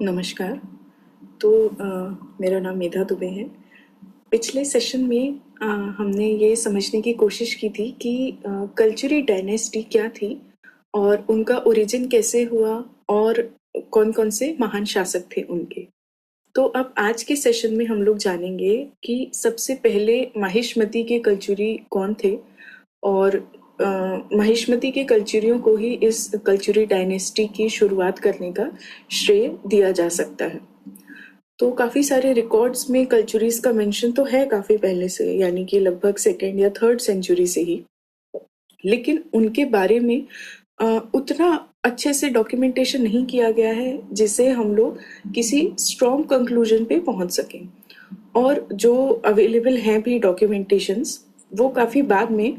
नमस्कार। तो मेरा नाम मेधा दुबे है। पिछले सेशन में हमने ये समझने की कोशिश की थी कि कल्चुरी डायनेस्टी क्या थी और उनका ओरिजिन कैसे हुआ और कौन-कौन से महान शासक थे उनके। तो अब आज के सेशन में हम लोग जानेंगे कि सबसे पहले महिष्मती के कल्चुरी कौन थे और महिष्मती के कल्चुरियों को ही इस कल्चुरी डायनेस्टी की शुरुआत करने का श्रेय दिया जा सकता है। तो काफ़ी सारे रिकॉर्ड्स में कल्चुरीज का मेंशन तो है काफ़ी पहले से, यानी कि लगभग सेकेंड या थर्ड सेंचुरी से ही, लेकिन उनके बारे में उतना अच्छे से डॉक्यूमेंटेशन नहीं किया गया है जिससे हम लोग किसी स्ट्रॉन्ग कंक्लूजन पे पहुंच सकें। और जो अवेलेबल हैं भी डॉक्यूमेंटेशंस, वो काफ़ी बाद में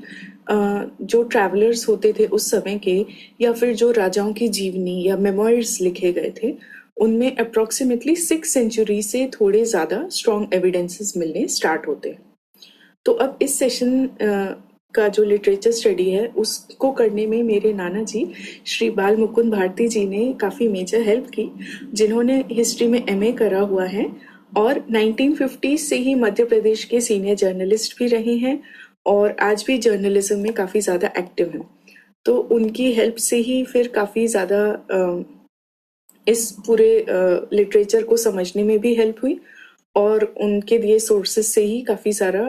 जो ट्रैवलर्स होते थे उस समय के, या फिर जो राजाओं की जीवनी या मेमोइर्स लिखे गए थे, उनमें अप्रोक्सीमेटली 6 सेंचुरी से थोड़े ज़्यादा स्ट्रॉन्ग एविडेंसेस मिलने स्टार्ट होते हैं। तो अब इस सेशन का जो लिटरेचर स्टडी है उसको करने में मेरे नाना जी श्री बाल मुकुंद भारती जी ने काफ़ी मेजर हेल्प की, जिन्होंने हिस्ट्री में एमए करा हुआ है और 1950 से ही मध्य प्रदेश के सीनियर जर्नलिस्ट भी रहे हैं और आज भी जर्नलिज्म में काफ़ी ज़्यादा एक्टिव हैं। तो उनकी हेल्प से ही फिर काफ़ी ज़्यादा इस पूरे लिटरेचर को समझने में भी हेल्प हुई और उनके दिए सोर्सेस से ही काफ़ी सारा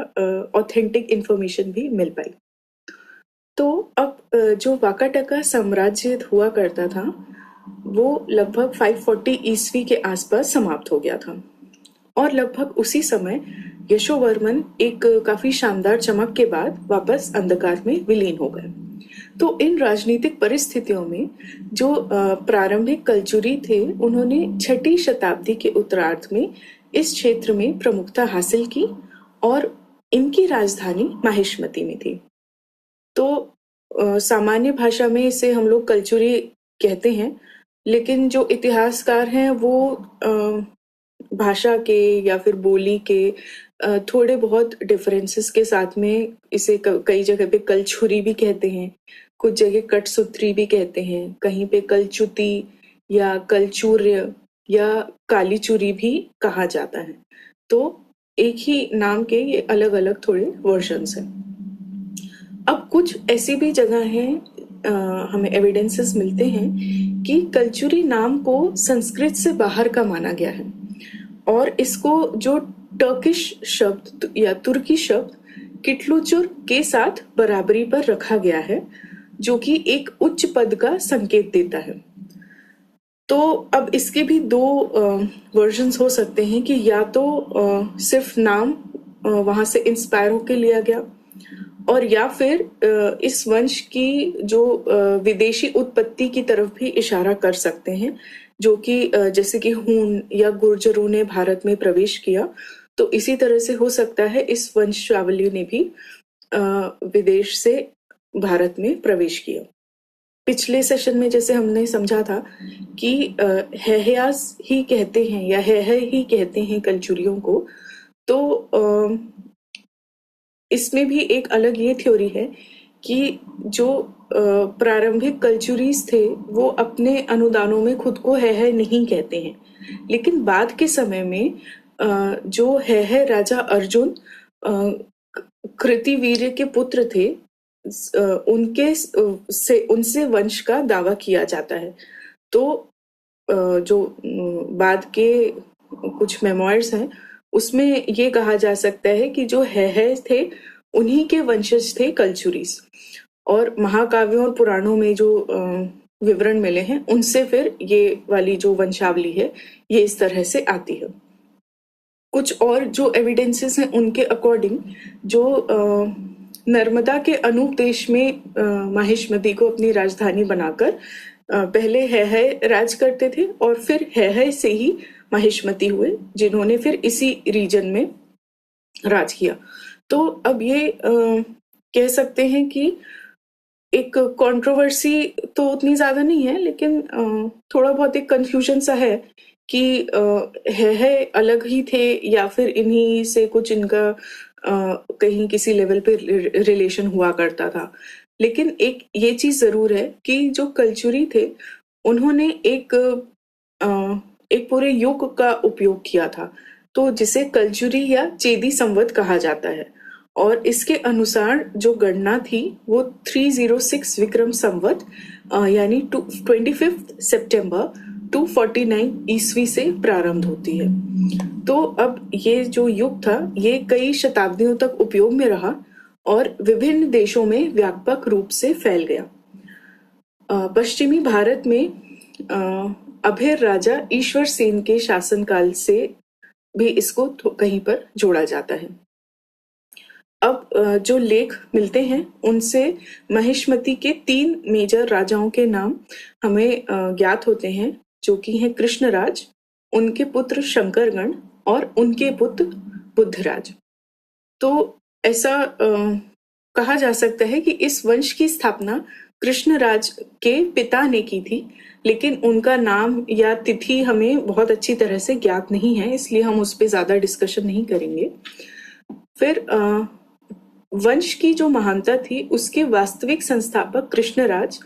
ऑथेंटिक इंफॉर्मेशन भी मिल पाई। तो अब जो वाकाटका साम्राज्य हुआ करता था वो लगभग 540 ईस्वी के आसपास समाप्त हो गया था और लगभग उसी समय यशोवर्मन एक काफी शानदार चमक के बाद वापस अंधकार में विलीन हो गए। तो इन राजनीतिक परिस्थितियों में जो प्रारंभिक कल्चुरी थे उन्होंने 6ठी शताब्दी के उत्तरार्ध में इस क्षेत्र में प्रमुखता हासिल की और इनकी राजधानी माहिष्मती में थी। तो सामान्य भाषा में इसे हम लोग कल्चुरी कहते हैं, लेकिन जो इतिहासकार हैं वो भाषा के या फिर बोली के थोड़े बहुत डिफरेंसेस के साथ में इसे कई जगह पे कलछुरी भी कहते हैं, कुछ जगह कटसूत्री भी कहते हैं, कहीं पे कलचुती या कलचूर्य या कालीचुरी भी कहा जाता है। तो एक ही नाम के ये अलग अलग थोड़े वर्जन्स हैं। अब कुछ ऐसी भी जगह हैं हमें एविडेंसेस मिलते हैं कि कल्चुरी नाम को संस्कृत से बाहर का माना गया है और इसको जो टर्किश शब्द या तुर्की शब्द किटलुचुर के साथ बराबरी पर रखा गया है, जो कि एक उच्च पद का संकेत देता है। तो अब इसके भी दो वर्जन्स हो सकते हैं कि या तो सिर्फ नाम वहां से इंस्पायर होके लिया गया और या फिर इस वंश की जो विदेशी उत्पत्ति की तरफ भी इशारा कर सकते हैं, जो कि जैसे कि हून या गुर्जरों ने भारत में प्रवेश किया, तो इसी तरह से हो सकता है इस वंशावली ने भी विदेश से भारत में प्रवेश किया। पिछले सेशन में जैसे हमने समझा था कि हैहयास ही कहते हैं या है ही कहते हैं कलचुरियों को, तो इसमें भी एक अलग ये थ्योरी है कि जो प्रारंभिक कल्चुरीज थे वो अपने अनुदानों में खुद को है नहीं कहते हैं, लेकिन बाद के समय में जो है राजा अर्जुन कृतिवीर्य के पुत्र थे, उनसे वंश का दावा किया जाता है। तो जो बाद के कुछ मेमोइर्स हैं उसमें ये कहा जा सकता है कि जो है थे उन्हीं के वंशज थे कल्चुरीज, और महाकाव्यों और पुराणों में जो विवरण मिले हैं उनसे फिर ये वाली जो वंशावली है ये इस तरह से आती है। कुछ और जो एविडेंसेस हैं उनके अकॉर्डिंग जो नर्मदा के अनूप देश में माहिष्मती को अपनी राजधानी बनाकर पहले है राज करते थे और फिर है से ही माहिष्मती हुए, जिन्होंने फिर इसी रीजन में राज किया। तो अब ये कह सकते हैं कि एक कंट्रोवर्सी तो उतनी ज्यादा नहीं है, लेकिन थोड़ा बहुत एक कंफ्यूजन सा है कि है अलग ही थे या फिर इन्हीं से कुछ इनका कहीं किसी लेवल पे रिलेशन हुआ करता था। लेकिन एक ये चीज जरूर है कि जो कल्चुरी थे उन्होंने एक एक पूरे युग का उपयोग किया था, तो जिसे कलजुरी या चेदी संवत कहा जाता है। और इसके अनुसार जो गणना थी वो 306 विक्रम संवत यानी 25 सितंबर 249 ईस्वी से प्रारंभ होती है। तो अब ये जो युग था ये कई शताब्दियों तक उपयोग में रहा और विभिन्न देशों में व्यापक रूप से फैल गया। पश्चिमी भारत में अभेर राजा ईश्वर सेन के शासनकाल से भी इसको कहीं पर जोड़ा जाता है। अब जो लेख मिलते हैं उनसे महिष्मति के 3 मेजर राजाओं के नाम हमें ज्ञात होते हैं, जो कि हैं कृष्णराज, उनके पुत्र शंकरगण और उनके पुत्र बुद्धराज। तो ऐसा कहा जा सकता है कि इस वंश की स्थापना कृष्णराज के पिता ने की थी, लेकिन उनका नाम या तिथि हमें बहुत अच्छी तरह से ज्ञात नहीं है, इसलिए हम उस पर ज्यादा डिस्कशन नहीं करेंगे। फिर वंश की जो महानता थी उसके वास्तविक संस्थापक कृष्णराज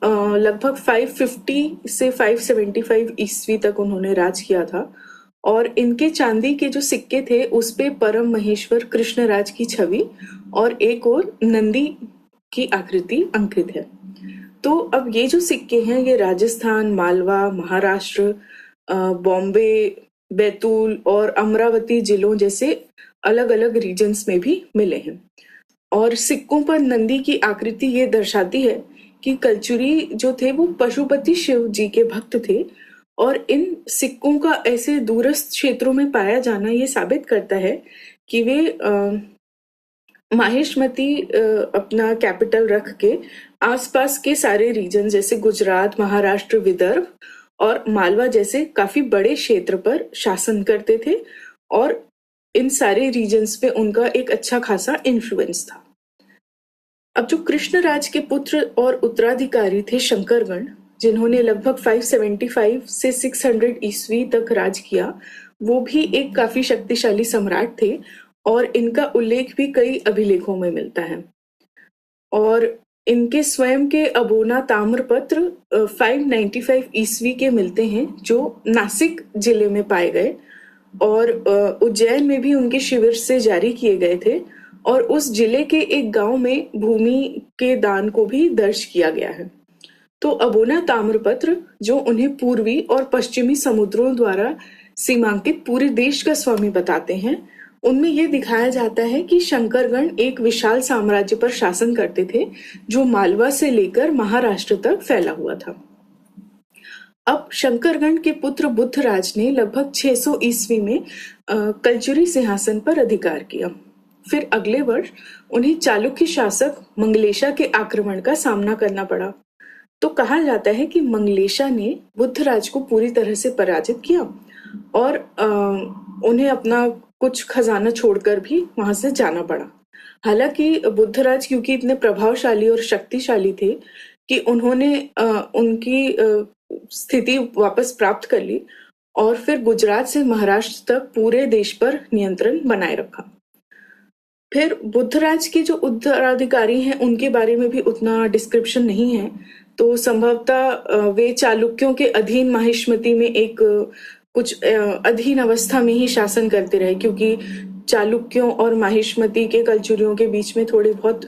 लगभग 550 से 575 ईस्वी तक उन्होंने राज किया था और इनके चांदी के जो सिक्के थे उस पे परम महेश्वर कृष्णराज की छवि और एक और नंदी की आकृति अंकित है। तो अब ये जो सिक्के हैं ये राजस्थान, मालवा, महाराष्ट्र, बॉम्बे, बैतूल और अमरावती जिलों जैसे अलग अलग रीजन्स में भी मिले हैं। और सिक्कों पर नंदी की आकृति ये दर्शाती है कि कलचुरी जो थे वो पशुपति शिव जी के भक्त थे और इन सिक्कों का ऐसे दूरस्थ क्षेत्रों में पाया जाना ये साबित करता है कि वे माहिष्मती अपना कैपिटल रख के आसपास के सारे रीजन जैसे गुजरात, महाराष्ट्र, विदर्भ और मालवा जैसे काफी बड़े क्षेत्र पर शासन करते थे और इन सारे रीजन्स पे उनका एक अच्छा खासा इन्फ्लुएंस था। अब जो कृष्णराज के पुत्र और उत्तराधिकारी थे शंकरगण, जिन्होंने लगभग 575 से 600 ईस्वी तक राज किया, वो भी एक काफी शक्तिशाली सम्राट थे और इनका उल्लेख भी कई अभिलेखों में मिलता है। और इनके स्वयं के अबोना ताम्रपत्र 595 ईस्वी के मिलते हैं जो नासिक जिले में पाए गए और उज्जैन में भी उनके शिविर से जारी किए गए थे और उस जिले के एक गांव में भूमि के दान को भी दर्ज किया गया है। तो अबोना ताम्रपत्र जो उन्हें पूर्वी और पश्चिमी समुद्रों द्वारा सीमांकित पूरे देश का स्वामी बताते हैं, उनमें यह दिखाया जाता है कि शंकरगण एक विशाल साम्राज्य पर शासन करते थे जो मालवा से लेकर महाराष्ट्र तक फैला हुआ था। अब शंकरगण के पुत्र बुद्धराज ने लगभग 600 ईस्वी में कलचुरी सिंहासन पर अधिकार किया। फिर अगले वर्ष उन्हें चालुक्य शासक मंगलेशा के आक्रमण का सामना करना पड़ा। तो कहा जाता है कि मंगलेशा ने बुद्धराज को पूरी तरह से पराजित किया और उन्हें अपना कुछ खजाना छोड़कर भी वहां से जाना पड़ा। हालांकि बुद्धराज क्योंकि इतने प्रभावशाली और शक्तिशाली थे कि उन्होंने उनकी स्थिति वापस प्राप्त कर ली और फिर गुजरात से महाराष्ट्र तक पूरे देश पर नियंत्रण बनाए रखा। फिर बुद्धराज के जो उत्तराधिकारी हैं उनके बारे में भी उतना डिस्क्रिप्शन नहीं है, तो संभवतः वे चालुक्यों के अधीन माहिष्मती में एक कुछ अधीन अवस्था में ही शासन करते रहे, क्योंकि चालुक्यों और माहिष्मती के कलचुरियों के बीच में थोड़ी बहुत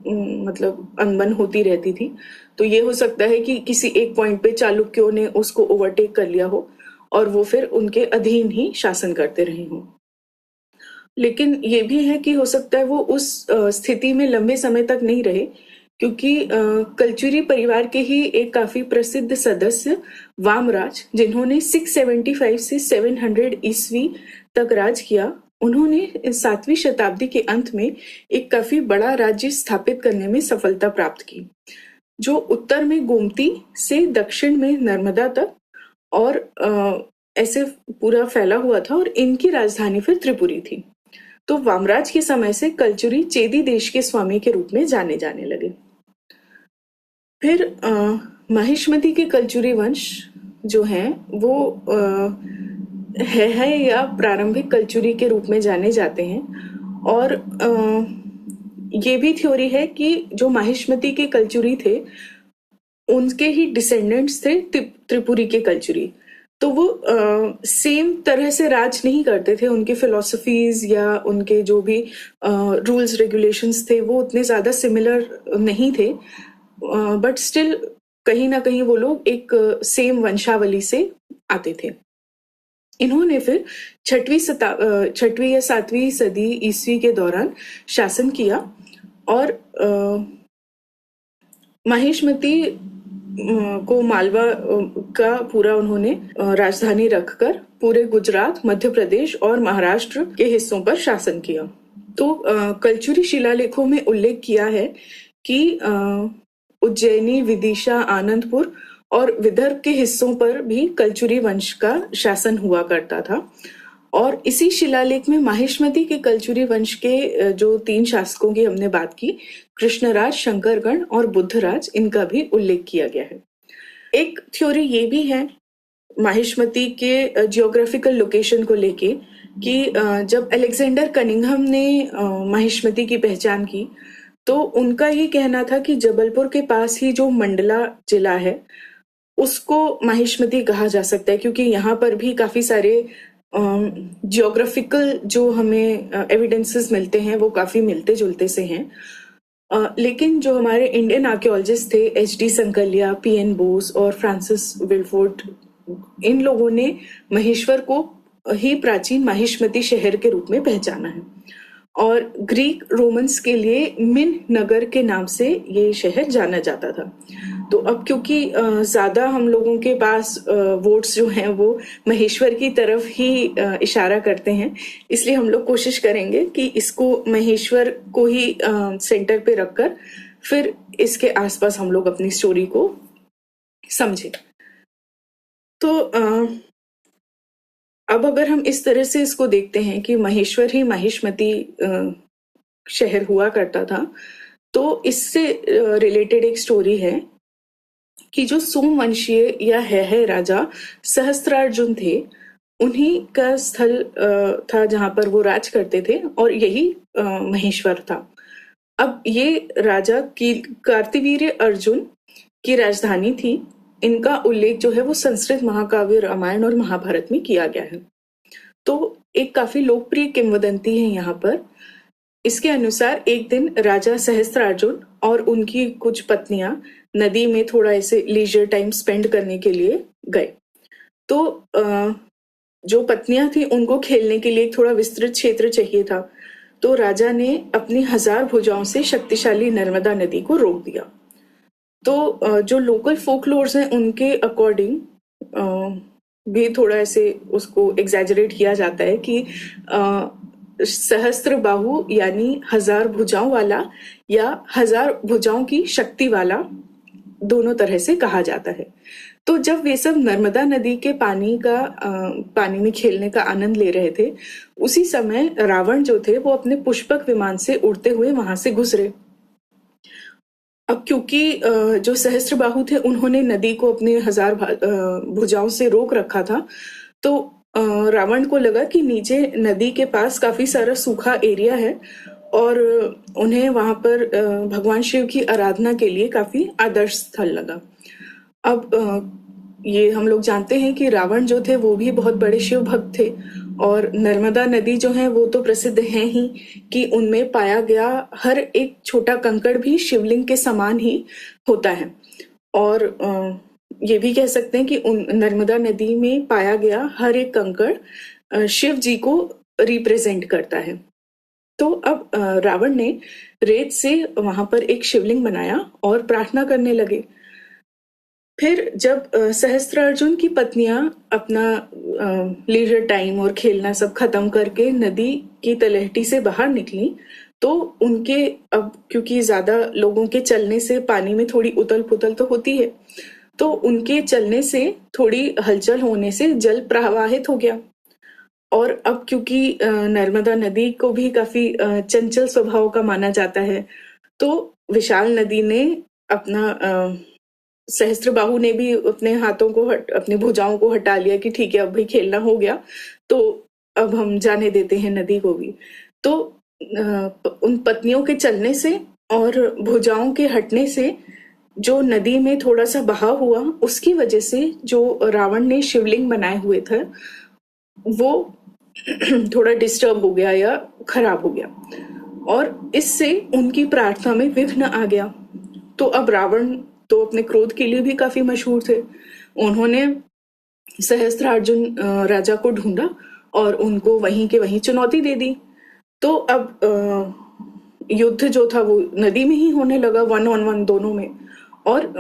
मतलब अनबन होती रहती थी। तो ये हो सकता है कि किसी एक पॉइंट पे चालुक्यों ने उसको ओवरटेक कर लिया हो और वो फिर उनके अधीन ही शासन करते रहे हों। लेकिन ये भी है कि हो सकता है वो उस स्थिति में लंबे समय तक नहीं रहे, क्योंकि कलचुरी परिवार के ही एक काफी प्रसिद्ध सदस्य वामराज, जिन्होंने 675 से 700 ईस्वी तक राज किया, उन्होंने 7वीं शताब्दी के अंत में एक काफी बड़ा राज्य स्थापित करने में सफलता प्राप्त की, जो उत्तर में गोमती से दक्षिण में नर्मदा तक और ऐसे पूरा फैला हुआ था और इनकी राजधानी फिर त्रिपुरी थी। तो वामराज के समय से कलचुरी चेदी देश के स्वामी के रूप में जाने जाने लगे। फिर महिष्मती के कलचुरी वंश जो हैं वो है या प्रारंभिक कलचुरी के रूप में जाने जाते हैं और ये भी थ्योरी है कि जो महिष्मती के कलचुरी थे उनके ही डिसेंडेंट्स थे त्रिपुरी के कल्चुरी। तो वो सेम तरह से राज नहीं करते थे, उनके फिलोसफीज या उनके जो भी रूल्स रेगुलेशंस थे वो उतने ज़्यादा सिमिलर नहीं थे, बट स्टिल कहीं ना कहीं वो लोग एक सेम वंशावली से आते थे। इन्होंने फिर छठवीं या सातवीं सदी ईस्वी के दौरान शासन किया और माहिष्मती को मालवा का पूरा उन्होंने राजधानी रखकर पूरे गुजरात, मध्य प्रदेश और महाराष्ट्र के हिस्सों पर शासन किया। तो कल्चुरी शिलालेखों में उल्लेख किया है कि उज्जैनी, विदिशा, आनंदपुर और विदर्भ के हिस्सों पर भी कल्चुरी वंश का शासन हुआ करता था। और इसी शिलालेख में माहिष्मती के कल्चुरी वंश के जो 3 शासकों की हमने बात की, कृष्णराज, शंकरगण और बुद्धराज, इनका भी उल्लेख किया गया है। एक थ्योरी ये भी है माहिष्मती के जियोग्राफिकल लोकेशन को लेके कि जब अलेक्जेंडर कनिंघम ने माहिष्मती की पहचान की तो उनका ये कहना था कि जबलपुर के पास ही जो मंडला जिला है उसको माहिष्मती कहा जा सकता है, क्योंकि यहाँ पर भी काफी सारे जियोग्राफिकल जो हमें एविडेंसेस मिलते हैं वो काफी मिलते जुलते से हैं। लेकिन जो हमारे इंडियन आर्कियोलॉजिस्ट थे, एच.डी. संकलिया, पी.एन. बोस और फ्रांसिस विल्फोर्ड, इन लोगों ने महेश्वर को ही प्राचीन माहिष्मती शहर के रूप में पहचाना है और ग्रीक रोमन्स के लिए मिन नगर के नाम से ये शहर जाना जाता था। तो अब क्योंकि ज्यादा हम लोगों के पास वोट्स जो हैं वो महेश्वर की तरफ ही इशारा करते हैं, इसलिए हम लोग कोशिश करेंगे कि इसको महेश्वर को ही सेंटर पे रखकर फिर इसके आसपास हम लोग अपनी स्टोरी को समझें। तो अब अगर हम इस तरह से इसको देखते हैं कि महेश्वर ही माहिष्मती शहर हुआ करता था, तो इससे रिलेटेड एक स्टोरी है कि जो सोमवंशीय या है राजा सहस्त्रार्जुन थे, उन्हीं का स्थल था जहां पर वो राज करते थे और यही महेश्वर था। अब ये राजा की कार्तिवीर्य अर्जुन की राजधानी थी। इनका उल्लेख जो है वो संस्कृत महाकाव्य रामायण और महाभारत में किया गया है। तो एक काफी लोकप्रिय किंवदंती है यहाँ पर। इसके अनुसार एक दिन राजा सहस्त्रार्जुन और उनकी कुछ पत्नियां नदी में थोड़ा ऐसे लीजर टाइम स्पेंड करने के लिए गए। तो जो पत्नियां थी उनको खेलने के लिए एक थोड़ा विस्तृत क्षेत्र चाहिए था, तो राजा ने अपनी 1000 भुजाओं से शक्तिशाली नर्मदा नदी को रोक दिया। तो जो लोकल फोकलोर्स हैं उनके अकॉर्डिंग भी थोड़ा ऐसे उसको एग्जैजरेट किया जाता है कि सहस्त्र बाहु यानी 1000 भुजाओं वाला या 1000 भुजाओं की शक्ति वाला, दोनों तरह से कहा जाता है। तो जब वे सब नर्मदा नदी के पानी में खेलने का आनंद ले रहे थे, उसी समय रावण जो थे वो अपने पुष्पक विमान से उड़ते हुए वहां से गुजरे। अब क्योंकि जो सहस्त्रबाहु थे उन्होंने नदी को अपने 1000 भुजाओं से रोक रखा था, तो रावण को लगा कि नीचे नदी के पास काफी सारा सूखा एरिया है और उन्हें वहां पर भगवान शिव की आराधना के लिए काफी आदर्श स्थल लगा। अब ये हम लोग जानते हैं कि रावण जो थे वो भी बहुत बड़े शिव भक्त थे और नर्मदा नदी जो है वो तो प्रसिद्ध है ही कि उनमें पाया गया हर एक छोटा कंकड़ भी शिवलिंग के समान ही होता है। और ये भी कह सकते हैं कि उन नर्मदा नदी में पाया गया हर एक कंकड़ शिव जी को रिप्रेजेंट करता है। तो अब रावण ने रेत से वहां पर एक शिवलिंग बनाया और प्रार्थना करने लगे। फिर जब सहस्त्रार्जुन की पत्नियां अपना लीजर टाइम और खेलना सब खत्म करके नदी की तलहटी से बाहर निकली, तो उनके अब क्योंकि ज्यादा लोगों के चलने से पानी में थोड़ी उथल पुथल तो होती है, तो उनके चलने से थोड़ी हलचल होने से जल प्रवाहित हो गया। और अब क्योंकि नर्मदा नदी को भी काफी चंचल स्वभाव का माना जाता है, तो विशाल नदी ने अपना सहस्त्रबाहु ने भी अपने हाथों को अपने भुजाओं को हटा लिया कि ठीक है अब भाई खेलना हो गया, तो अब हम जाने देते हैं नदी को भी। तो उन पत्नियों के चलने से और भुजाओं के हटने से जो नदी में थोड़ा सा बहाव हुआ, उसकी वजह से जो रावण ने शिवलिंग बनाए हुए थे वो थोड़ा डिस्टर्ब हो गया या खराब हो गया, और इससे उनकी प्रार्थना में विघ्न आ गया। तो अब रावण तो अपने क्रोध के लिए भी काफी मशहूर थे। उन्होंने सहस्त्रार्जुन राजा को ढूंढा और उनको वहीं के वहीं चुनौती दे दी। तो अब युद्ध जो था वो नदी में ही होने लगा, 1 on 1 दोनों में। और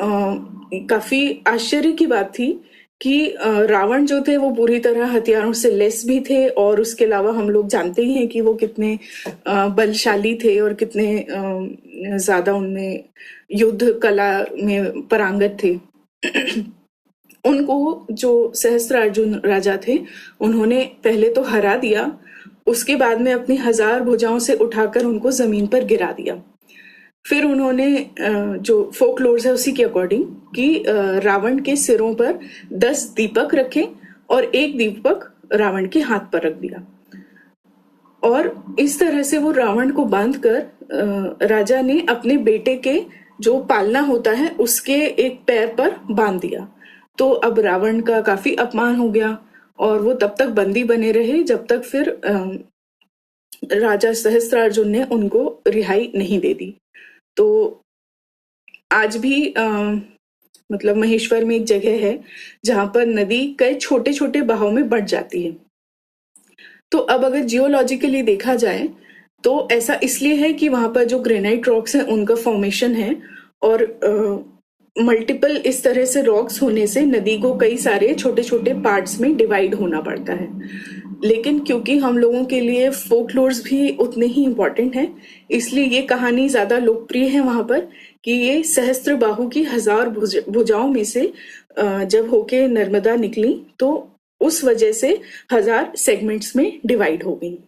काफी आश्चर्य की बात थी कि रावण जो थे वो पूरी तरह हथियारों से लेस भी थे, और उसके अलावा हम लोग जानते ही हैं कि वो कितने बलशाली थे और कितने ज्यादा उनमें युद्ध कला में पारंगत थे। उनको जो सहस्त्रार्जुन राजा थे उन्होंने पहले तो हरा दिया, उसके बाद में अपनी 1000 भुजाओं से उठाकर उनको जमीन पर गिरा दिया। फिर उन्होंने जो फोकलोर्स है उसी के अकॉर्डिंग कि रावण के सिरों पर 10 दीपक रखे और एक दीपक रावण के हाथ पर रख दिया, और इस तरह से वो रावण को बांधकर राजा ने अपने बेटे के जो पालना होता है उसके एक पैर पर बांध दिया। तो अब रावण का काफी अपमान हो गया, और वो तब तक बंदी बने रहे जब तक फिर राजा सहस्त्रार्जुन ने उनको रिहाई नहीं दे दी। तो आज भी मतलब महेश्वर में एक जगह है जहां पर नदी कई छोटे छोटे बहाव में बढ़ जाती है। तो अब अगर जियोलॉजिकली देखा जाए तो ऐसा इसलिए है कि वहां पर जो ग्रेनाइट रॉक्स हैं उनका फॉर्मेशन है, और मल्टीपल इस तरह से रॉक्स होने से नदी को कई सारे छोटे छोटे पार्ट्स में डिवाइड होना पड़ता है। लेकिन क्योंकि हम लोगों के लिए फोकलोर्स भी उतने ही इम्पोर्टेंट हैं, इसलिए ये कहानी ज्यादा लोकप्रिय है वहां पर कि ये सहस्त्रबाहु की 1000 भुजाओं में से जब होके नर्मदा निकली तो उस वजह से 1000 सेगमेंट्स में डिवाइड हो गई।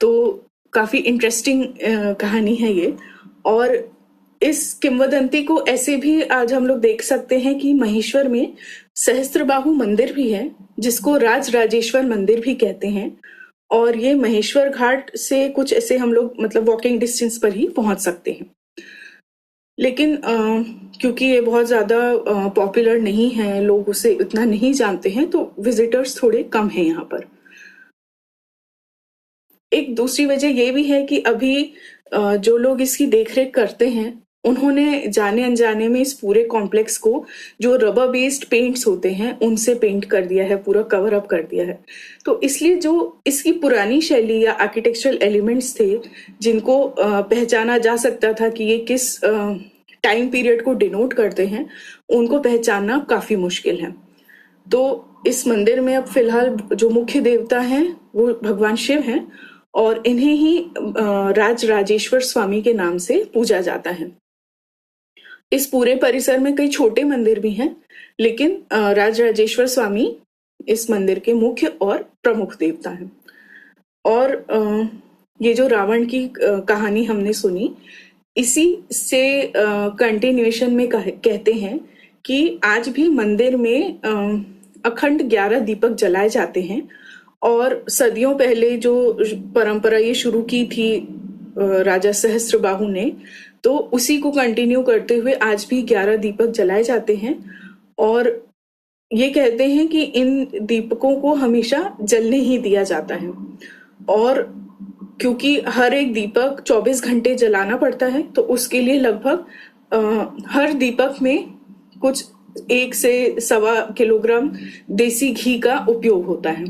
तो काफी इंटरेस्टिंग कहानी है ये। और इस किंवदंती को ऐसे भी आज हम लोग देख सकते हैं कि महेश्वर में सहस्त्रबाहु मंदिर भी है, जिसको राज राजेश्वर मंदिर भी कहते हैं, और ये महेश्वर घाट से कुछ ऐसे हम लोग मतलब वॉकिंग डिस्टेंस पर ही पहुंच सकते हैं। लेकिन क्योंकि ये बहुत ज्यादा पॉपुलर नहीं है, लोग उसे इतना नहीं जानते हैं, तो विजिटर्स थोड़े कम हैं यहाँ पर। एक दूसरी वजह ये भी है कि अभी जो लोग इसकी देखरेख करते हैं उन्होंने जाने अनजाने में इस पूरे कॉम्प्लेक्स को जो रबर बेस्ड पेंट्स होते हैं उनसे पेंट कर दिया है, पूरा कवर अप कर दिया है। तो इसलिए जो इसकी पुरानी शैली या आर्किटेक्चरल एलिमेंट्स थे जिनको पहचाना जा सकता था कि ये किस टाइम पीरियड को डिनोट करते हैं, उनको पहचानना काफी मुश्किल है। तो इस मंदिर में अब फिलहाल जो मुख्य देवता हैं वो भगवान शिव हैं, और इन्हें ही राज राजेश्वर स्वामी के नाम से पूजा जाता है। इस पूरे परिसर में कई छोटे मंदिर भी हैं, लेकिन राज राजेश्वर स्वामी इस मंदिर के मुख्य और प्रमुख देवता हैं। और ये जो रावण की कहानी हमने सुनी, इसी से कंटिन्यूएशन में कहते हैं कि आज भी मंदिर में अखंड 11 दीपक जलाए जाते हैं, और सदियों पहले जो परंपरा ये शुरू की थी राजा सहस्त्रबाहु ने, तो उसी को कंटिन्यू करते हुए आज भी 11 दीपक जलाए जाते हैं। और ये कहते हैं कि इन दीपकों को हमेशा जलने ही दिया जाता है, और क्योंकि हर एक दीपक 24 घंटे जलाना पड़ता है, तो उसके लिए लगभग हर दीपक में कुछ 1 से 1.25 किलोग्राम देसी घी का उपयोग होता है।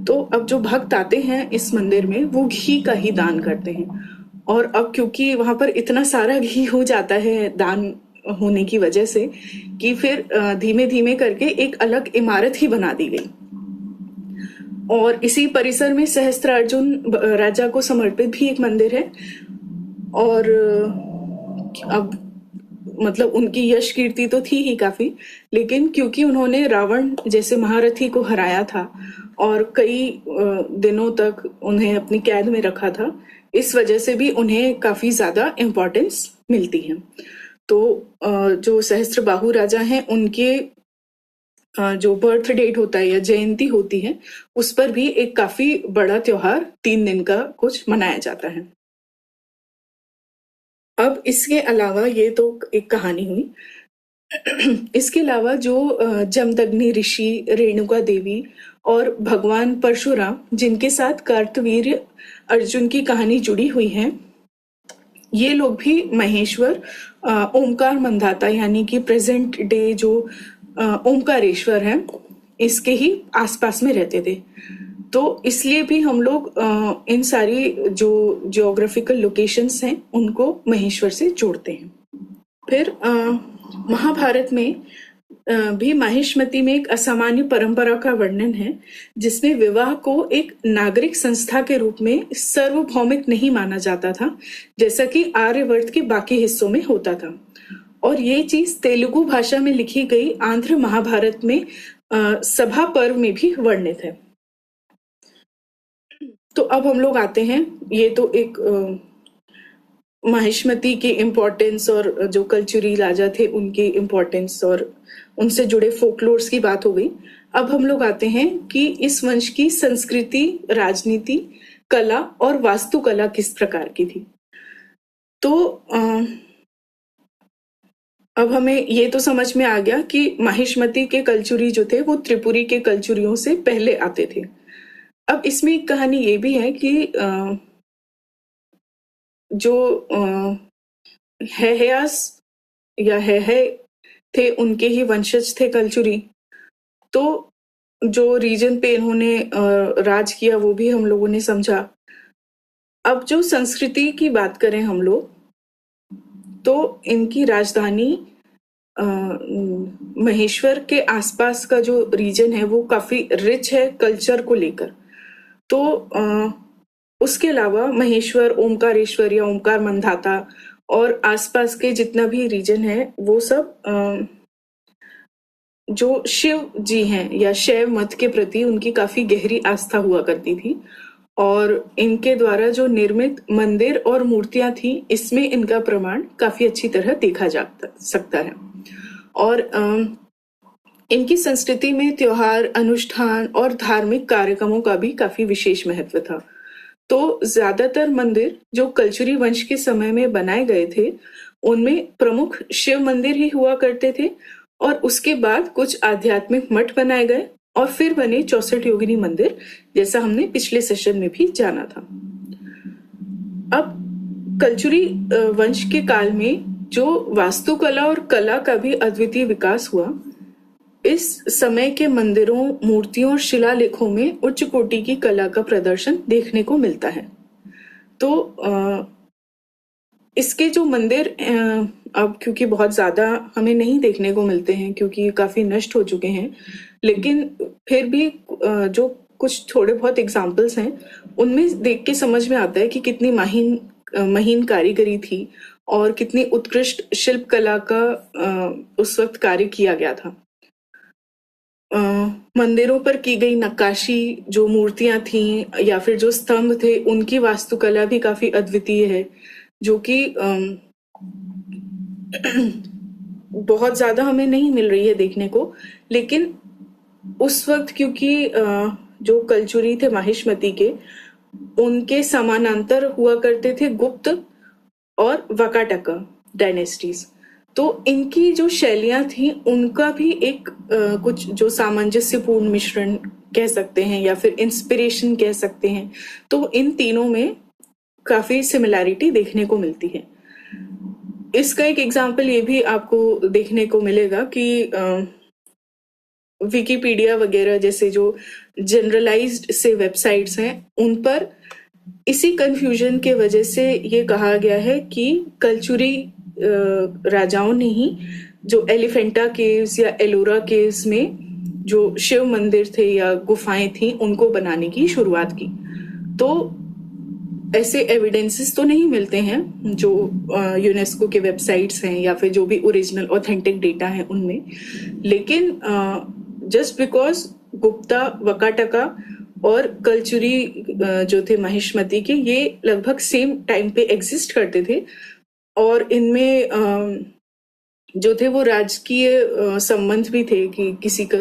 तो अब जो भक्त आते हैं इस मंदिर में वो घी का ही दान करते हैं, और अब क्योंकि वहां पर इतना सारा घी हो जाता है दान होने की वजह से कि फिर धीमे धीमे करके एक अलग इमारत ही बना दी गई, और इसी परिसर में सहस्त्रार्जुन राजा को समर्पित भी एक मंदिर है। और अब मतलब उनकी यश कीर्ति तो थी ही काफी, लेकिन क्योंकि उन्होंने रावण जैसे महारथी को हराया था और कई दिनों तक उन्हें अपनी कैद में रखा था, इस वजह से भी उन्हें काफी ज्यादा इम्पोर्टेंस मिलती है। तो जो सहस्त्रबाहु राजा हैं उनके जो बर्थ डेट होता है या जयंती होती है, उस पर भी एक काफी बड़ा त्योहार 3 दिन का कुछ मनाया जाता है। अब इसके अलावा ये तो एक कहानी हुई। इसके अलावा जो जमदग्नि ऋषि, रेणुका देवी और भगवान परशुराम, जिनके साथ कार्तवीर्य अर्जुन की कहानी जुड़ी हुई है, ये लोग भी महेश्वर, ओमकार मंदाता यानी कि प्रेजेंट डे जो ओमकारेश्वर है, इसके ही आसपास में रहते थे। तो इसलिए भी हम लोग इन सारी जो जियोग्राफिकल लोकेशंस हैं उनको महेश्वर से जोड़ते हैं। फिर महाभारत में भी माहिष्मती में एक असामान्य परंपरा का वर्णन है, जिसमें विवाह को एक नागरिक संस्था के रूप में सार्वभौमिक नहीं माना जाता था, जैसा कि आर्यवर्त के बाकी हिस्सों में होता था। और ये चीज तेलुगु भाषा में लिखी गई आंध्र महाभारत में सभा पर्व में भी वर्णित है। तो अब हम लोग आते हैं, ये तो एक माहिष्मती की इम्पोर्टेंस और जो कल्चुरी राजा थे उनकी इम्पोर्टेंस और उनसे जुड़े फोकलोर्स की बात हो गई। अब हम लोग आते हैं कि इस वंश की संस्कृति, राजनीति, कला और वास्तुकला किस प्रकार की थी। तो अब हमें ये तो समझ में आ गया कि माहिष्मती के कल्चुरी जो थे वो त्रिपुरी के कल्चुरियों से पहले आते थे। अब इसमें एक कहानी ये भी है कि जो हेहयास या है थे, उनके ही वंशज थे कल्चुरी। तो जो रीजन पे इन्होंने राज किया वो भी हम लोगों ने समझा। अब जो संस्कृति की बात करें हम लोग, तो इनकी राजधानी महेश्वर के आसपास का जो रीजन है वो काफी रिच है कल्चर को लेकर। तो उसके अलावा महेश्वर, ओमकारेश्वर या ओमकार मंदाता और आसपास के जितना भी रीजन है वो सब जो शिव जी हैं या शैव मत के प्रति उनकी काफी गहरी आस्था हुआ करती थी, और इनके द्वारा जो निर्मित मंदिर और मूर्तियां थी, इसमें इनका प्रमाण काफी अच्छी तरह देखा जा सकता है। और इनकी संस्कृति में त्योहार, अनुष्ठान और धार्मिक कार्यक्रमों का भी काफी विशेष महत्व था। तो ज्यादातर मंदिर जो कल्चुरी वंश के समय में बनाए गए थे, उनमें प्रमुख शिव मंदिर ही हुआ करते थे, और उसके बाद कुछ आध्यात्मिक मठ बनाए गए और फिर बने 64 योगिनी मंदिर, जैसा हमने पिछले सेशन में भी जाना था। अब कल्चुरी वंश के काल में जो वास्तुकला और कला का भी अद्वितीय विकास हुआ, इस समय के मंदिरों, मूर्तियों और शिलालेखों में उच्च कोटि की कला का प्रदर्शन देखने को मिलता है। तो इसके जो मंदिर अब क्योंकि बहुत ज्यादा हमें नहीं देखने को मिलते हैं क्योंकि काफी नष्ट हो चुके हैं, लेकिन फिर भी जो कुछ थोड़े बहुत एग्जाम्पल्स हैं उनमें देख के समझ में आता है कि कितनी महीन कारीगरी थी और कितनी उत्कृष्ट शिल्प कला का उस वक्त कार्य किया गया था। मंदिरों पर की गई नक्काशी, जो मूर्तियां थीं या फिर जो स्तंभ थे, उनकी वास्तुकला भी काफी अद्वितीय है, जो कि बहुत ज्यादा हमें नहीं मिल रही है देखने को। लेकिन उस वक्त क्योंकि जो कल्चुरी थे माहिष्मती के, उनके समानांतर हुआ करते थे गुप्त और वाकाटका डायनेस्टीज। तो इनकी जो शैलियां थी उनका भी एक कुछ जो सामंजस्यपूर्ण मिश्रण कह सकते हैं या फिर इंस्पिरेशन कह सकते हैं। तो इन तीनों में काफी सिमिलैरिटी देखने को मिलती है। इसका एक एग्जाम्पल ये भी आपको देखने को मिलेगा कि विकिपीडिया वगैरह जैसे जो जनरलाइज्ड से वेबसाइट्स हैं, उन पर इसी कंफ्यूजन के वजह से ये कहा गया है कि कल्चुरी राजाओं ने ही जो एलिफेंटा केव्स या एलोरा केव्स में जो शिव मंदिर थे या गुफाएं थी, उनको बनाने की शुरुआत की। तो ऐसे एविडेंसेस तो नहीं मिलते हैं जो यूनेस्को के वेबसाइट्स हैं या फिर जो भी ओरिजिनल ऑथेंटिक डेटा है उनमें, लेकिन जस्ट बिकॉज गुप्ता, वकाटका और कल्चुरी जो थे माहिष्मती के, ये लगभग सेम टाइम पे एग्जिस्ट करते थे, और इनमें जो थे वो राजकीय संबंध भी थे कि किसी का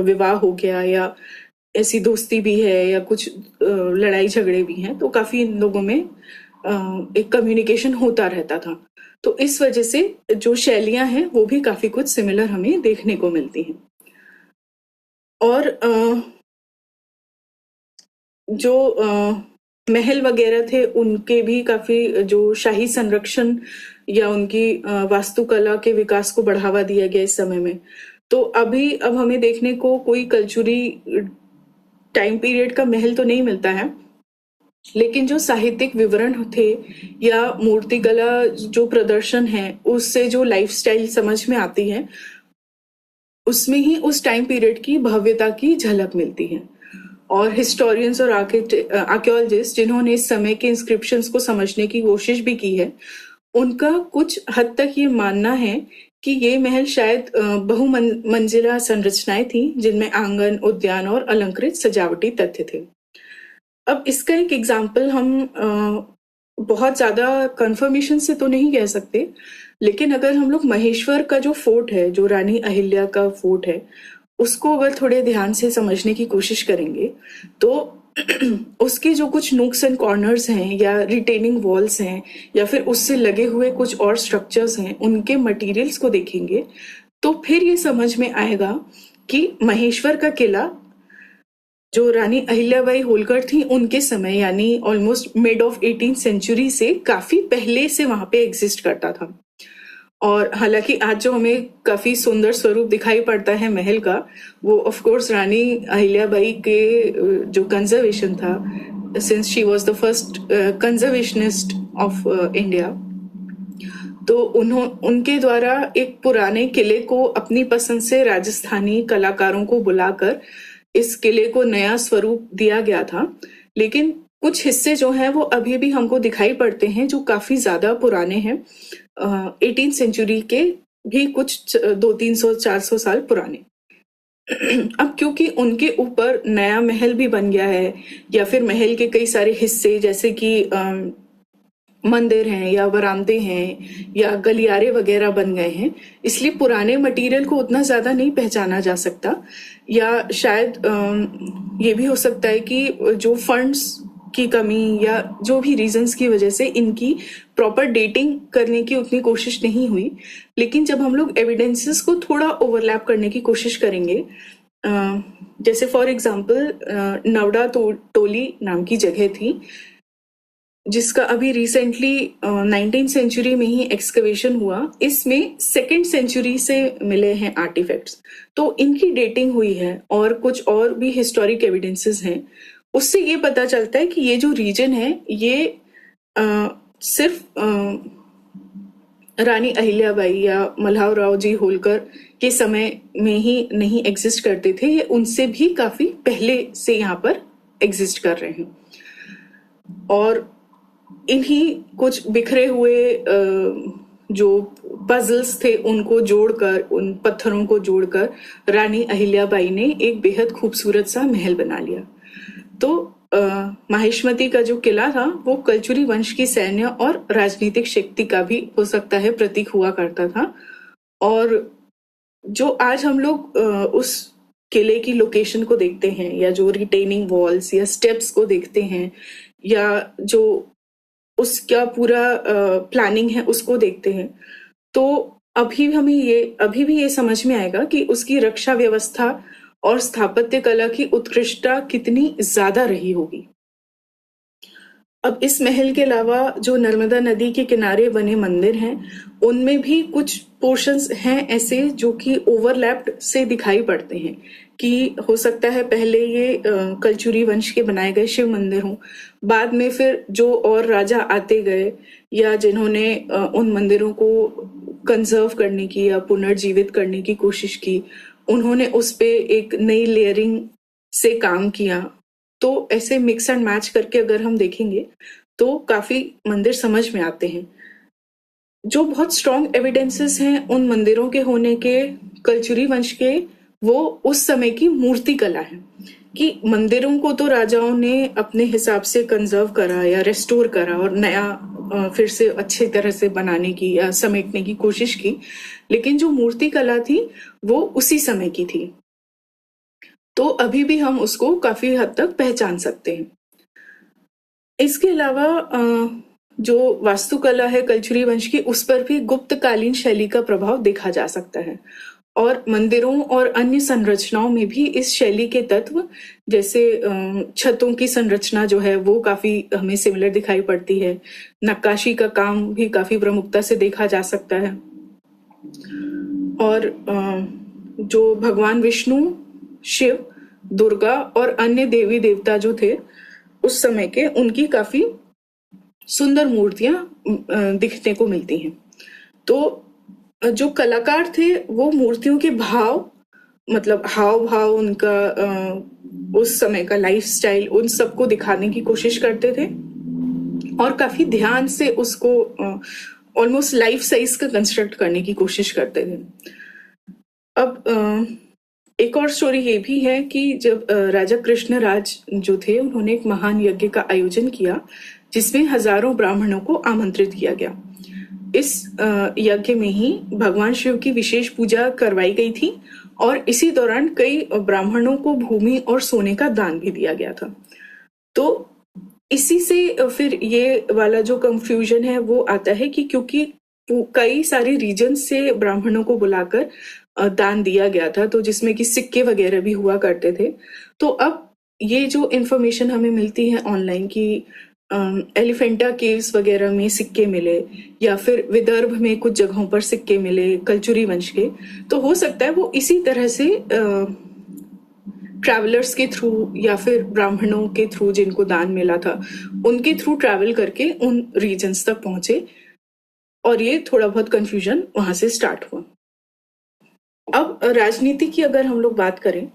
विवाह हो गया या ऐसी दोस्ती भी है या कुछ लड़ाई झगड़े भी हैं, तो काफी इन लोगों में एक कम्युनिकेशन होता रहता था। तो इस वजह से जो शैलियाँ हैं वो भी काफ़ी कुछ सिमिलर हमें देखने को मिलती हैं। और जो महल वगैरह थे उनके भी काफ़ी जो शाही संरक्षण या उनकी वास्तुकला के विकास को बढ़ावा दिया गया इस समय में। तो अब हमें देखने को कोई कल्चुरी टाइम पीरियड का महल तो नहीं मिलता है, लेकिन जो साहित्यिक विवरण थे या मूर्तिकला जो प्रदर्शन है उससे जो लाइफस्टाइल समझ में आती है, उसमें ही उस टाइम पीरियड की भव्यता की झलक मिलती है। और हिस्टोरियंस और आर्कियोलॉजिस्ट जिन्होंने इस समय के इंस्क्रिप्शंस को समझने की कोशिश भी की है, उनका कुछ हद तक ये मानना है कि ये महल शायद बहुमंजिला संरचनाएं थी जिनमें आंगन, उद्यान और अलंकृत सजावटी तथ्य थे। अब इसका एक एग्जाम्पल हम बहुत ज्यादा कंफर्मेशन से तो नहीं कह सकते, लेकिन अगर हम लोग महेश्वर का जो फोर्ट है, जो रानी अहिल्या का फोर्ट है, उसको अगर थोड़े ध्यान से समझने की कोशिश करेंगे तो उसके जो कुछ नूक्स एंड कॉर्नर्स हैं या रिटेनिंग वॉल्स हैं या फिर उससे लगे हुए कुछ और स्ट्रक्चर्स हैं, उनके मटेरियल्स को देखेंगे तो फिर ये समझ में आएगा कि महेश्वर का किला जो रानी अहिल्याबाई होलकर थी उनके समय यानी almost mid of 18th century से काफी पहले से वहां पे एग्जिस्ट करता था। और हालांकि आज जो हमें काफी सुंदर स्वरूप दिखाई पड़ता है महल का, वो ऑफ कोर्स रानी अहिल्याबाई के जो कंजर्वेशन था, since she was the first conservationist of India, तो उनके द्वारा एक पुराने किले को अपनी पसंद से राजस्थानी कलाकारों को बुलाकर इस किले को नया स्वरूप दिया गया था। लेकिन कुछ हिस्से जो हैं वो अभी भी हमको दिखाई पड़ते हैं जो काफी ज्यादा पुराने हैं, 18th सेंचुरी के भी कुछ 200-300-400 साल पुराने। अब क्योंकि उनके ऊपर नया महल भी बन गया है या फिर महल के कई सारे हिस्से जैसे कि मंदिर हैं या बरामदे हैं या गलियारे वगैरह बन गए हैं, इसलिए पुराने मटेरियल को उतना ज्यादा नहीं पहचाना जा सकता। या शायद ये भी हो सकता है कि जो फंड्स की कमी या जो भी रीजंस की वजह से इनकी प्रॉपर डेटिंग करने की उतनी कोशिश नहीं हुई। लेकिन जब हम लोग एविडेंसेस को थोड़ा ओवरलैप करने की कोशिश करेंगे, जैसे फॉर एग्जांपल नवड़ा टोली नाम की जगह थी जिसका अभी रिसेंटली 19th सेंचुरी में ही एक्सकवेशन हुआ, इसमें 2nd सेंचुरी से मिले हैं आर्टिफैक्ट्स, तो इनकी डेटिंग हुई है और कुछ और भी हिस्टोरिक एविडेंसेस हैं। उससे ये पता चलता है कि ये जो रीजन है ये सिर्फ रानी अहिल्याबाई या मल्हार राव जी होलकर के समय में ही नहीं एग्जिस्ट करते थे, ये उनसे भी काफी पहले से यहाँ पर एग्जिस्ट कर रहे हैं। और इन्हीं कुछ बिखरे हुए जो पजल्स थे उनको जोड़कर, उन पत्थरों को जोड़कर रानी अहिल्याबाई ने एक बेहद खूबसूरत सा महल बना लिया। तो माहिष्मती का जो किला था वो कल्चुरी वंश की सैन्य और राजनीतिक शक्ति का भी हो सकता है प्रतीक हुआ करता था। और जो आज हम लोग उस किले की लोकेशन को देखते हैं या जो रिटेनिंग वॉल्स या स्टेप्स को देखते हैं या जो उसका पूरा प्लानिंग है उसको देखते हैं, तो अभी भी ये समझ में आएगा कि उसकी रक्षा व्यवस्था और स्थापत्य कला की उत्कृष्टता कितनी ज्यादा रही होगी। अब इस महल के अलावा जो नर्मदा नदी के किनारे बने मंदिर हैं उनमें भी कुछ पोर्शंस हैं ऐसे जो कि ओवरलैप्ड से दिखाई पड़ते हैं कि हो सकता है पहले ये कल्चुरी वंश के बनाए गए शिव मंदिर हों, बाद में फिर जो और राजा आते गए या जिन्होंने उन मंदिरों को कंजर्व करने की या पुनर्जीवित करने की कोशिश की, उन्होंने उस पे एक नई लेयरिंग से काम किया। तो ऐसे मिक्स एंड मैच करके अगर हम देखेंगे तो काफी मंदिर समझ में आते हैं। जो बहुत स्ट्रॉन्ग एविडेंसेस हैं उन मंदिरों के होने के, कल्चुरी वंश के, वो उस समय की मूर्ति कला है कि मंदिरों को तो राजाओं ने अपने हिसाब से कंजर्व करा या रेस्टोर करा और नया फिर से अच्छी तरह से बनाने की या समेटने की कोशिश की, लेकिन जो मूर्ति कला थी वो उसी समय की थी। तो अभी भी हम उसको काफी हद तक पहचान सकते हैं। इसके अलावा जो वास्तुकला है कल्चुरी वंश की, उस पर भी गुप्तकालीन शैली का प्रभाव देखा जा सकता है। और मंदिरों और अन्य संरचनाओं में भी इस शैली के तत्व, जैसे छतों की संरचना जो है वो काफी हमें सिमिलर दिखाई पड़ती है। नक्काशी का काम भी काफी प्रमुखता से देखा जा सकता है। और जो भगवान विष्णु, शिव, दुर्गा और अन्य देवी देवता जो थे उस समय के, उनकी काफी सुंदर मूर्तियां दिखने को मिलती हैं। तो जो कलाकार थे वो मूर्तियों के भाव, मतलब हाव भाव, उनका उस समय का लाइफस्टाइल, उन सबको दिखाने की कोशिश करते थे और काफी ध्यान से उसको ऑलमोस्ट लाइफ साइज का कंस्ट्रक्ट करने की कोशिश करते थे। अब एक और स्टोरी ये भी है कि जब राजा कृष्णराज जो थे, उन्होंने एक महान यज्ञ का आयोजन किया जिसमें हजारों ब्राह्मणों को आमंत्रित किया गया। इस यज्ञ में ही भगवान शिव की विशेष पूजा करवाई गई थी और इसी दौरान कई ब्राह्मणों को भूमि और सोने का दान भी दिया गया था। तो इसी से फिर ये वाला जो कंफ्यूजन है वो आता है कि क्योंकि कई सारे रीजन से ब्राह्मणों को बुलाकर दान दिया गया था, तो जिसमें कि सिक्के वगैरह भी हुआ करते थे। तो अब ये जो इन्फॉर्मेशन हमें मिलती है ऑनलाइन कि एलिफेंटा केव्स वगैरह में सिक्के मिले या फिर विदर्भ में कुछ जगहों पर सिक्के मिले कल्चुरी वंश के, तो हो सकता है वो इसी तरह से ट्रैवलर्स के थ्रू या फिर ब्राह्मणों के थ्रू जिनको दान मिला था उनके थ्रू ट्रैवल करके उन रीजन्स तक पहुंचे और ये थोड़ा बहुत कंफ्यूजन वहां से स्टार्ट हुआ। अब राजनीति की अगर हम लोग बात करें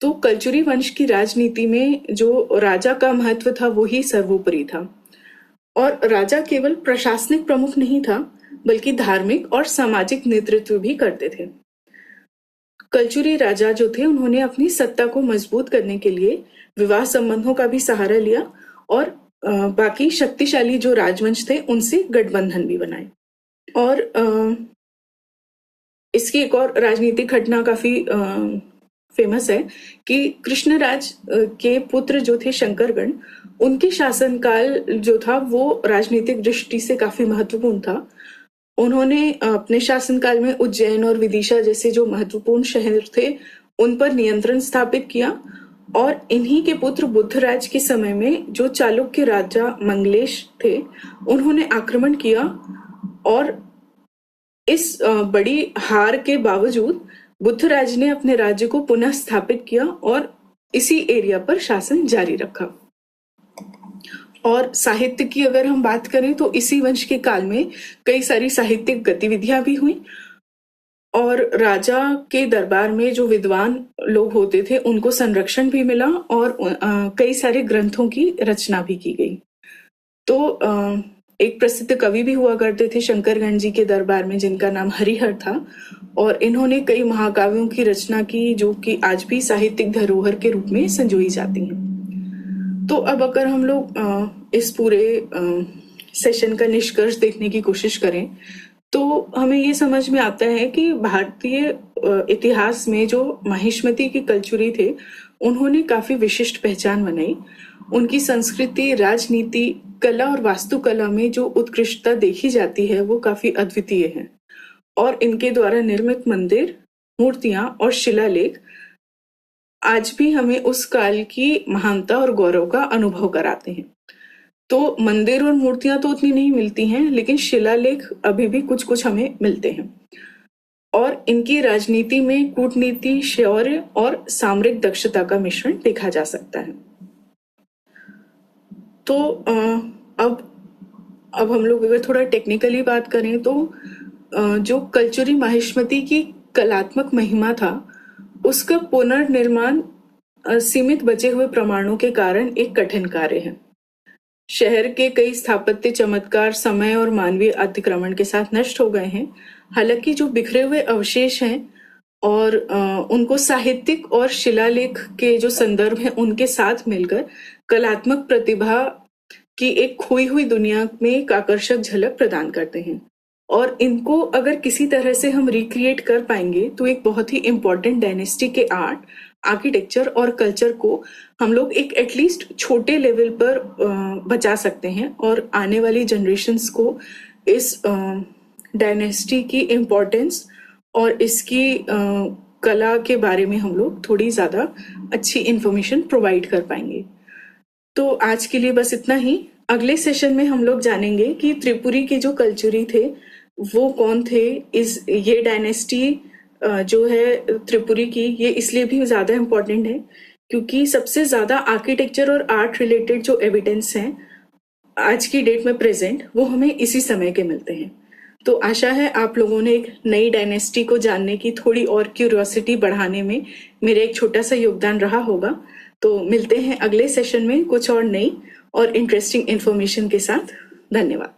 तो कल्चुरी वंश की राजनीति में जो राजा का महत्व था वो ही सर्वोपरि था। और राजा केवल प्रशासनिक प्रमुख नहीं था बल्कि धार्मिक और सामाजिक नेतृत्व भी करते थे। कल्चुरी राजा जो थे उन्होंने अपनी सत्ता को मजबूत करने के लिए विवाह संबंधों का भी सहारा लिया और बाकी शक्तिशाली जो राजवंश थे उनसे गठबंधन भी बनाए। और इसकी एक और राजनीतिक घटना काफी फेमस है कि कृष्णराज के पुत्र जो थे शंकरगण, उनके शासनकाल जो था वो राजनीतिक दृष्टि से काफी महत्वपूर्ण था। उन्होंने अपने शासनकाल में उज्जैन और विदिशा जैसे जो महत्वपूर्ण शहर थे उन पर नियंत्रण स्थापित किया और इन्हीं के पुत्र बुद्धराज के समय में जो चालुक्य राजा मंगलेश थे उन्होंने आक्रमण किया और इस बड़ी हार के बावजूद बुद्धराज ने अपने राज्य को पुनः स्थापित किया और इसी एरिया पर शासन जारी रखा। और साहित्य की अगर हम बात करें तो इसी वंश के काल में कई सारी साहित्यिक गतिविधियां भी हुई और राजा के दरबार में जो विद्वान लोग होते थे उनको संरक्षण भी मिला और कई सारे ग्रंथों की रचना भी की गई। तो एक प्रसिद्ध कवि भी हुआ करते थे शंकरगण जी के दरबार में जिनका नाम हरिहर था और इन्होंने कई महाकाव्यों की रचना की जो कि आज भी साहित्यिक धरोहर के रूप में संजोई जाती हैं। तो अब अगर हम लोग इस पूरे सेशन का निष्कर्ष देखने की कोशिश करें तो हमें ये समझ में आता है कि भारतीय इतिहास में जो माहिष्मती के कल्चुरी थे उन्होंने काफी विशिष्ट पहचान बनाई। उनकी संस्कृति, राजनीति, कला और वास्तुकला में जो उत्कृष्टता देखी जाती है वो काफी अद्वितीय है और इनके द्वारा निर्मित मंदिर, मूर्तियां और शिलालेख आज भी हमें उस काल की महानता और गौरव का अनुभव कराते हैं। तो मंदिर और मूर्तियां तो उतनी नहीं मिलती हैं लेकिन शिलालेख अभी भी कुछ कुछ हमें मिलते हैं और इनकी राजनीति में कूटनीति, शौर्य और सामरिक दक्षता का मिश्रण देखा जा सकता है। तो अब हम लोग अगर थोड़ा टेक्निकली बात करें तो जो कल्चुरी माहिष्मती की कलात्मक महिमा था उसका पुनर्निर्माण सीमित बचे हुए प्रमाणों के कारण एक कठिन कार्य है। शहर के कई स्थापत्य चमत्कार समय और मानवीय अतिक्रमण के साथ नष्ट हो गए हैं। हालांकि जो बिखरे हुए अवशेष हैं और उनको साहित्यिक और शिलालेख के जो संदर्भ हैं उनके साथ मिलकर कलात्मक प्रतिभा की एक खोई हुई दुनिया में एक आकर्षक झलक प्रदान करते हैं और इनको अगर किसी तरह से हम रिक्रिएट कर पाएंगे तो एक बहुत ही इम्पोर्टेंट डायनेस्टी के आर्ट आर्किटेक्चर और कल्चर को हम लोग एक एटलीस्ट छोटे लेवल पर बचा सकते हैं और आने वाली जनरेशन्स को इस डायनेस्टी की इम्पोर्टेंस और इसकी कला के बारे में हम लोग थोड़ी ज़्यादा अच्छी इंफॉर्मेशन प्रोवाइड कर पाएंगे। तो आज के लिए बस इतना ही। अगले सेशन में हम लोग जानेंगे कि त्रिपुरी के जो कल्चरी थे वो कौन थे। ये डायनेस्टी जो है त्रिपुरी की, ये इसलिए भी ज़्यादा इम्पोर्टेंट है क्योंकि सबसे ज़्यादा आर्किटेक्चर और आर्ट रिलेटेड जो एविडेंस हैं आज की डेट में प्रेजेंट, वो हमें इसी समय के मिलते हैं। तो आशा है आप लोगों ने एक नई डायनेस्टी को जानने की थोड़ी और क्यूरियोसिटी बढ़ाने में मेरा एक छोटा सा योगदान रहा होगा। तो मिलते हैं अगले सेशन में कुछ और नई और इंटरेस्टिंग इन्फॉर्मेशन के साथ। धन्यवाद।